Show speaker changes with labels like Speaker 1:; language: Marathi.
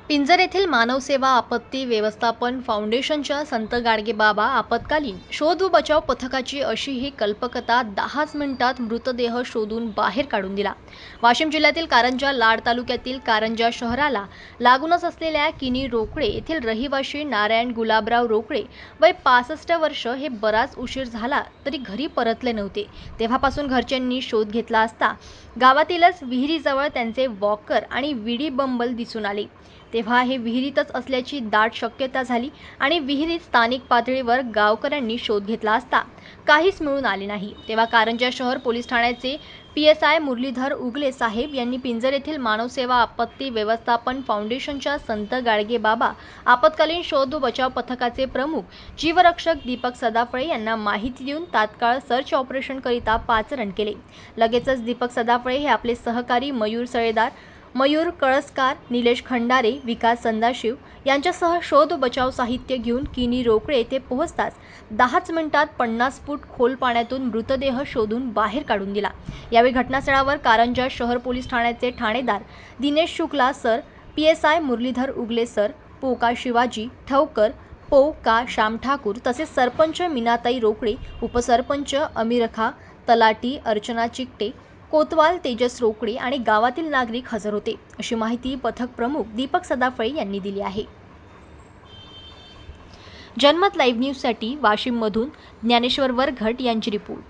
Speaker 1: पिंजर येथील मानवसेवा आपत्ती व्यवस्थापन फाउंडेशनच्या संत गाडगेबाबा आपत्कालीन शोध व बचाव पथकाची अशी ही कल्पकता 10च मिनिटात मृतदेह शोधून बाहेर काढून दिला। वाशिम जिल्ह्यातील कारंजा लाड तालुक्यातील कारंजा शहराला लागूनच असलेल्या किनी रोकडे येथील रहिवाशी नारायण गुलाबराव रोकडे वय 65 वर्ष हे बराच उशीर झाला तरी घरी परतले नव्हते। तेव्हापासून घरच्यांनी शोध घेतला असता गावातीलच विहिरीजवळ त्यांचे वॉकर आणि विडी बंबल दिसून आले। तेव्हा हे विहिरीतच असल्याची दाट शक्यता झाली आणि विहिरीत स्थानिक पातळीवर गावकऱ्यांनी शोध घेतला असता काहीच मिळून आले नाही। तेव्हा कारंजा शहर पोलीस ठाण्याचे PSI मुरलीधर उगले साहेब यांनी पिंजर येथील मानवसेवा आपत्ती व्यवस्थापन फाउंडेशनच्या संत गाडगेबाबा आपत्कालीन शोध व बचाव पथकाचे प्रमुख जीवरक्षक दीपक सदाफळे यांना माहिती देऊन तात्काळ सर्च ऑपरेशन करिता पाचारण केले। लगेचच दीपक सदाफळे हे आपले सहकारी मयूर सळेदार, मयूर कळसकार, निलेश खंडारे, विकास संदाशिव यांच्यासह शोध बचाव साहित्य घेऊन किनी रोकडे येथे पोहोचताच 10च मिनिटात 50 फूट खोल पाण्यातून मृतदेह शोधून बाहेर काढून दिला। यावेळी घटनास्थळावर कारंजा शहर पोलीस ठाण्याचे ठाणेदार दिनेश शुक्ला सर, PSI मुरलीधर उगले सर, पोका शिवाजी ठवकर, का श्याम ठाकूर तसेच सरपंच मीनाताई रोकडे, उपसरपंच अमीरखा, तलाठी अर्चना चिकटे, कोतवाल तेजस रोकडे आणि गावातील नागरिक हजर होते, अशी माहिती पथक प्रमुख दीपक सदाफळे यांनी दिली आहे। जनमत लाईव्ह न्यूजसाठी वाशिममधून ज्ञानेश्वर वरघट यांची रिपोर्ट।